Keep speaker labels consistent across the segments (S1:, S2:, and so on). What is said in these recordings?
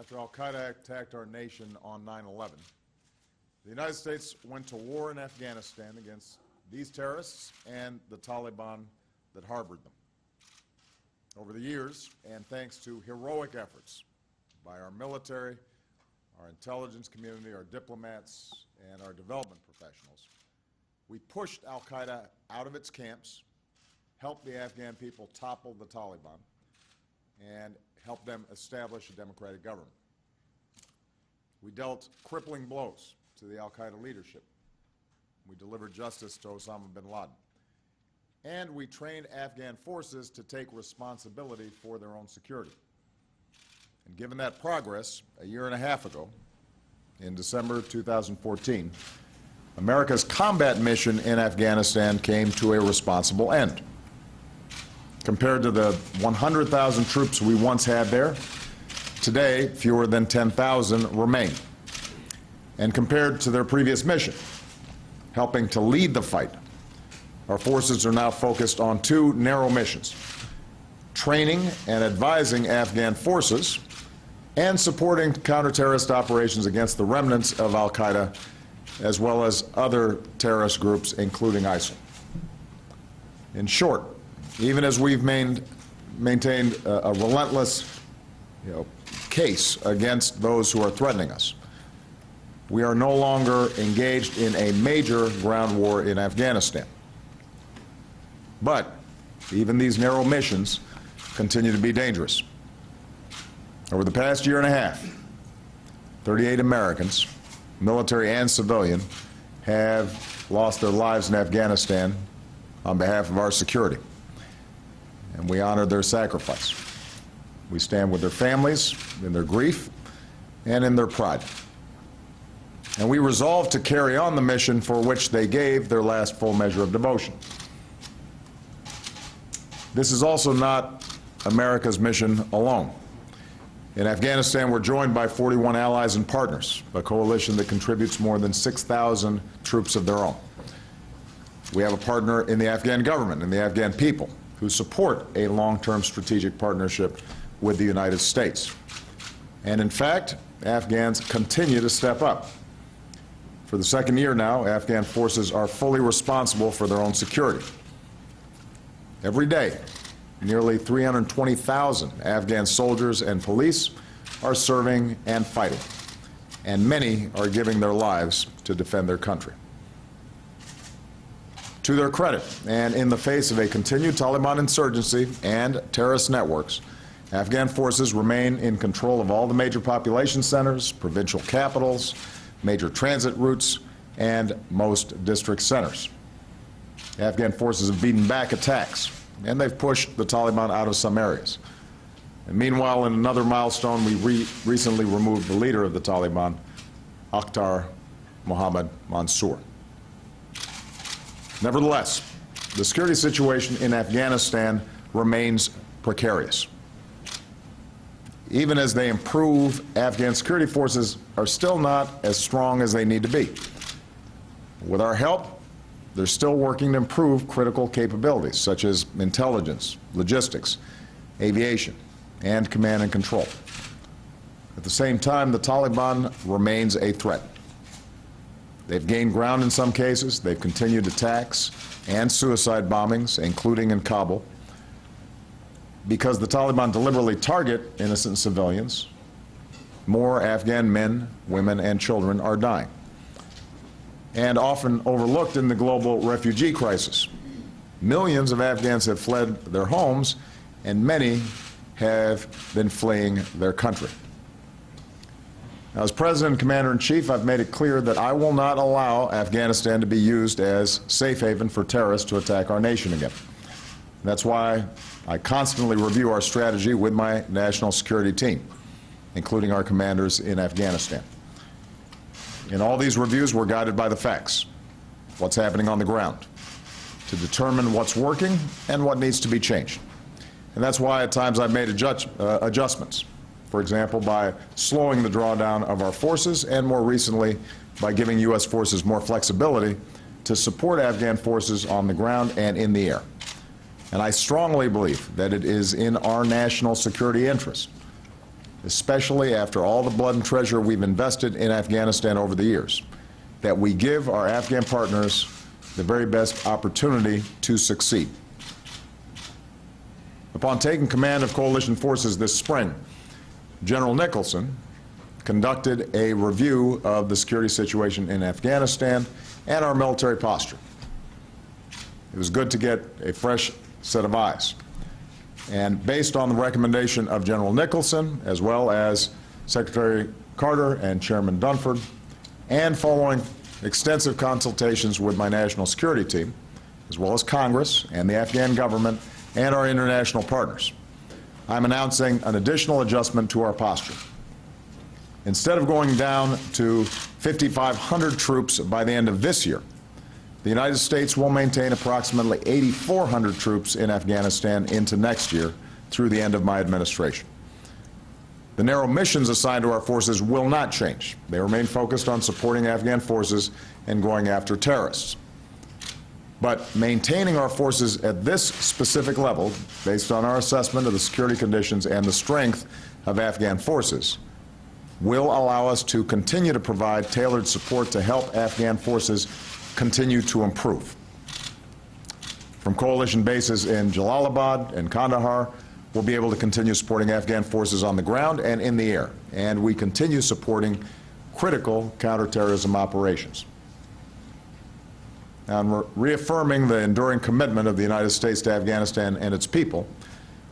S1: After al-Qaeda attacked our nation on 9/11, the United States went to war in Afghanistan against these terrorists and the Taliban that harbored them. Over the years, and thanks to heroic efforts by our military, our intelligence community, our diplomats, and our development professionals, we pushed al-Qaeda out of its camps, helped the Afghan people topple the Taliban, and helped them establish a democratic government. We dealt crippling blows to the al-Qaeda leadership. We delivered justice to Osama bin Laden. And we trained Afghan forces to take responsibility for their own security. And given that progress, a year and a half ago, in December 2014, America's combat mission in Afghanistan came to a responsible end. Compared to the 100,000 troops we once had there, today fewer than 10,000 remain. And compared to their previous mission, helping to lead the fight, our forces are now focused on two narrow missions: training and advising Afghan forces and supporting counter-terrorist operations against the remnants of al-Qaeda as well as other terrorist groups, including ISIL. In short, even as we've maintained a relentless case against those who are threatening us, we are no longer engaged in a major ground war in Afghanistan. But even these narrow missions continue to be dangerous. Over the past year and a half, 38 Americans, military and civilian, have lost their lives in Afghanistan on behalf of our security. And we honor their sacrifice. We stand with their families in their grief and in their pride. And we resolve to carry on the mission for which they gave their last full measure of devotion. This is also not America's mission alone. In Afghanistan, we're joined by 41 allies and partners, a coalition that contributes more than 6,000 troops of their own. We have a partner in the Afghan government and the Afghan people who support a long-term strategic partnership with the United States. And in fact, Afghans continue to step up. For the second year now, Afghan forces are fully responsible for their own security. Every day, nearly 320,000 Afghan soldiers and police are serving and fighting, and many are giving their lives to defend their country. To their credit, and in the face of a continued Taliban insurgency and terrorist networks, Afghan forces remain in control of all the major population centers, provincial capitals, major transit routes, and most district centers. Afghan forces have beaten back attacks, and they've pushed the Taliban out of some areas. And meanwhile, in another milestone, we recently removed the leader of the Taliban, Akhtar Mohammad Mansour. Nevertheless, the security situation in Afghanistan remains precarious. Even as they improve, Afghan security forces are still not as strong as they need to be. With our help, they're still working to improve critical capabilities such as intelligence, logistics, aviation, and command and control. At the same time, the Taliban remains a threat. They've gained ground in some cases. They've continued attacks and suicide bombings, including in Kabul. Because the Taliban deliberately target innocent civilians, more Afghan men, women, and children are dying. And often overlooked in the global refugee crisis, millions of Afghans have fled their homes, and many have been fleeing their country. Now, as President and Commander-in-Chief, I've made it clear that I will not allow Afghanistan to be used as safe haven for terrorists to attack our nation again. That's why I constantly review our strategy with my national security team, including our commanders in Afghanistan. In all these reviews, we're guided by the facts, what's happening on the ground, to determine what's working and what needs to be changed. And that's why at times I've made adjustments. For example, by slowing the drawdown of our forces, and more recently, by giving U.S. forces more flexibility to support Afghan forces on the ground and in the air. And I strongly believe that it is in our national security interest especially after all the blood and treasure we've invested in Afghanistan over the years, that we give our Afghan partners the very best opportunity to succeed. Upon taking command of coalition forces this spring, General Nicholson conducted a review of the security situation in Afghanistan and our military posture. It was good to get a fresh set of eyes. And based on the recommendation of General Nicholson, as well as Secretary Carter and Chairman Dunford, and following extensive consultations with my national security team, as well as Congress and the Afghan government and our international partners, I'm announcing an additional adjustment to our posture. Instead of going down to 5,500 troops by the end of this year, the United States will maintain approximately 8,400 troops in Afghanistan into next year through the end of my administration. The narrow missions assigned to our forces will not change. They remain focused on supporting Afghan forces and going after terrorists. But maintaining our forces at this specific level, based on our assessment of the security conditions and the strength of Afghan forces, will allow us to continue to provide tailored support to help Afghan forces continue to improve. From coalition bases in Jalalabad and Kandahar, we'll be able to continue supporting Afghan forces on the ground and in the air, and we continue supporting critical counterterrorism operations. Now, in reaffirming the enduring commitment of the United States to Afghanistan and its people,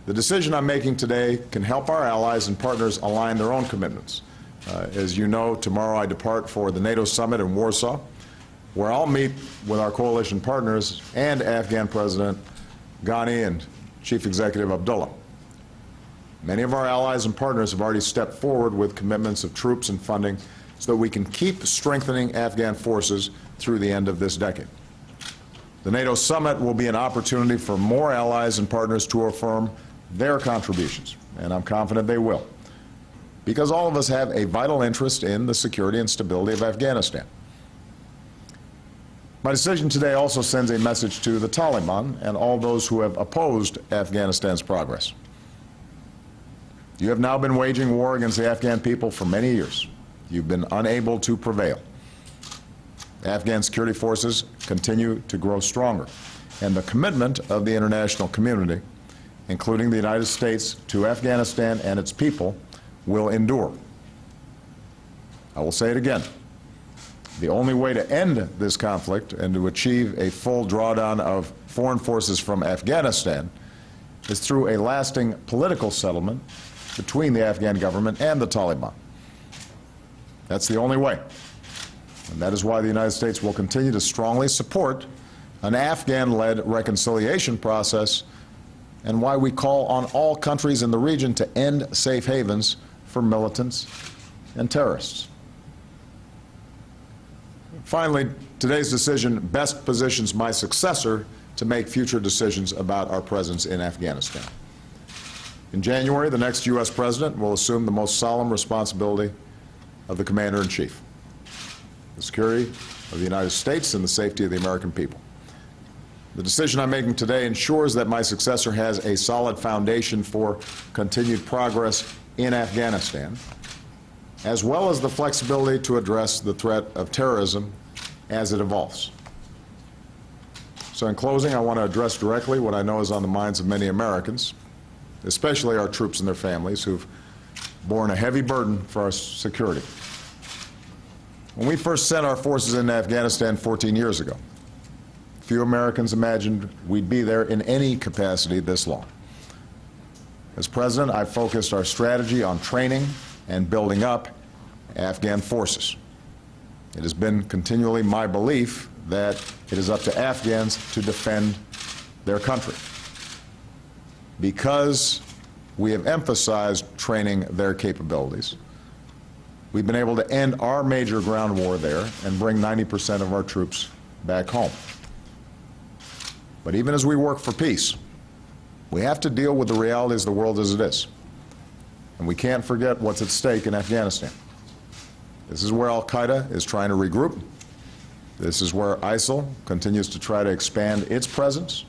S1: the decision I'm making today can help our allies and partners align their own commitments. As you know, tomorrow I depart for the NATO summit in Warsaw, where I'll meet with our coalition partners and Afghan President Ghani and Chief Executive Abdullah. Many of our allies and partners have already stepped forward with commitments of troops and funding so that we can keep strengthening Afghan forces through the end of this decade. The NATO summit will be an opportunity for more allies and partners to affirm their contributions, and I'm confident they will, because all of us have a vital interest in the security and stability of Afghanistan. My decision today also sends a message to the Taliban and all those who have opposed Afghanistan's progress. You have now been waging war against the Afghan people for many years. You've been unable to prevail. Afghan security forces continue to grow stronger, and the commitment of the international community, including the United States, to Afghanistan and its people will endure. I will say it again. The only way to end this conflict and to achieve a full drawdown of foreign forces from Afghanistan is through a lasting political settlement between the Afghan government and the Taliban. That's the only way. And that is why the United States will continue to strongly support an Afghan-led reconciliation process, and why we call on all countries in the region to end safe havens for militants and terrorists. Finally, today's decision best positions my successor to make future decisions about our presence in Afghanistan. In January, the next U.S. president will assume the most solemn responsibility of the Commander-in-Chief, the security of the United States and the safety of the American people. The decision I'm making today ensures that my successor has a solid foundation for continued progress in Afghanistan, as well as the flexibility to address the threat of terrorism as it evolves. So in closing, I want to address directly what I know is on the minds of many Americans, especially our troops and their families who've borne a heavy burden for our security. When we first sent our forces into Afghanistan 14 years ago, few Americans imagined we'd be there in any capacity this long. As president, I focused our strategy on training and building up Afghan forces. It has been continually my belief that it is up to Afghans to defend their country. Because we have emphasized training their capabilities, we've been able to end our major ground war there and bring 90% of our troops back home. But even as we work for peace, we have to deal with the realities of the world as it is. And we can't forget what's at stake in Afghanistan. This is where al-Qaeda is trying to regroup. This is where ISIL continues to try to expand its presence.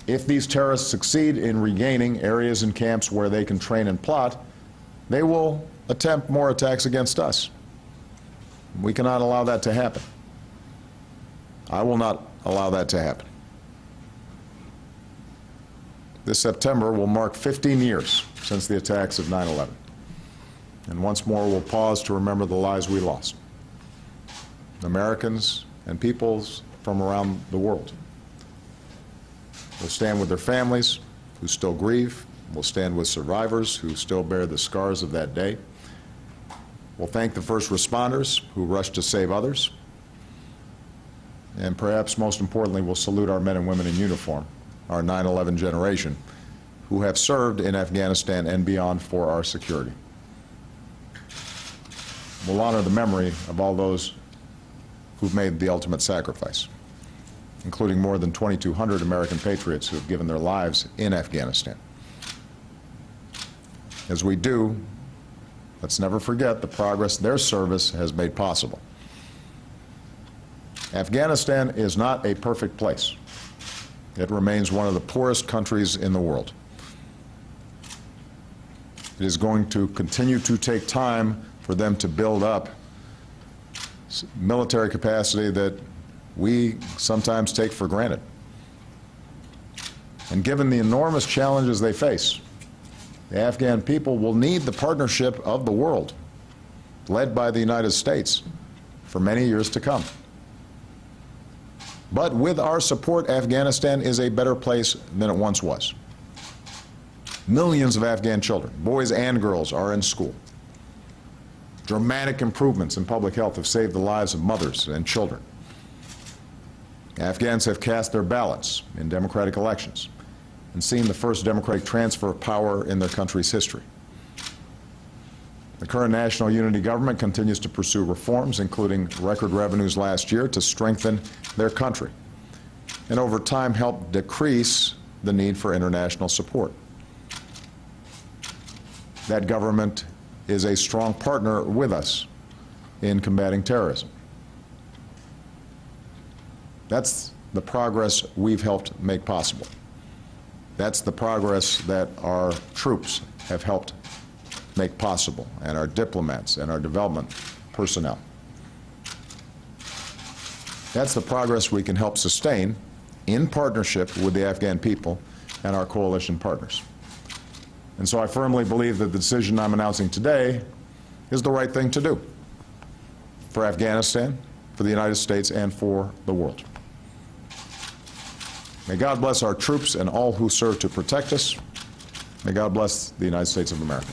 S1: If these terrorists succeed in regaining areas and camps where they can train and plot, they will attempt more attacks against us. We cannot allow that to happen. I will not allow that to happen. This September will mark 15 years since the attacks of 9/11. And once more, we'll pause to remember the lives we lost. Americans and peoples from around the world. We'll stand with their families who still grieve. We'll stand with survivors who still bear the scars of that day. We'll thank the first responders who rushed to save others. And perhaps most importantly, we'll salute our men and women in uniform, our 9/11 generation, who have served in Afghanistan and beyond for our security. We'll honor the memory of all those who've made the ultimate sacrifice, including more than 2,200 American patriots who have given their lives in Afghanistan. As we do, let's never forget the progress their service has made possible. Afghanistan is not a perfect place. It remains one of the poorest countries in the world. It is going to continue to take time for them to build up military capacity that we sometimes take for granted. And given the enormous challenges they face, the Afghan people will need the partnership of the world, led by the United States, for many years to come. But with our support, Afghanistan is a better place than it once was. Millions of Afghan children, boys and girls, are in school. Dramatic improvements in public health have saved the lives of mothers and children. Afghans have cast their ballots in democratic elections and seen the first democratic transfer of power in their country's history. The current national unity government continues to pursue reforms, including record revenues last year, to strengthen their country and over time help decrease the need for international support. That government is a strong partner with us in combating terrorism. That's the progress we've helped make possible. That's the progress that our troops have helped make possible, and our diplomats and our development personnel. That's the progress we can help sustain in partnership with the Afghan people and our coalition partners. And so I firmly believe that the decision I'm announcing today is the right thing to do for Afghanistan, for the United States, and for the world. May God bless our troops and all who serve to protect us. May God bless the United States of America.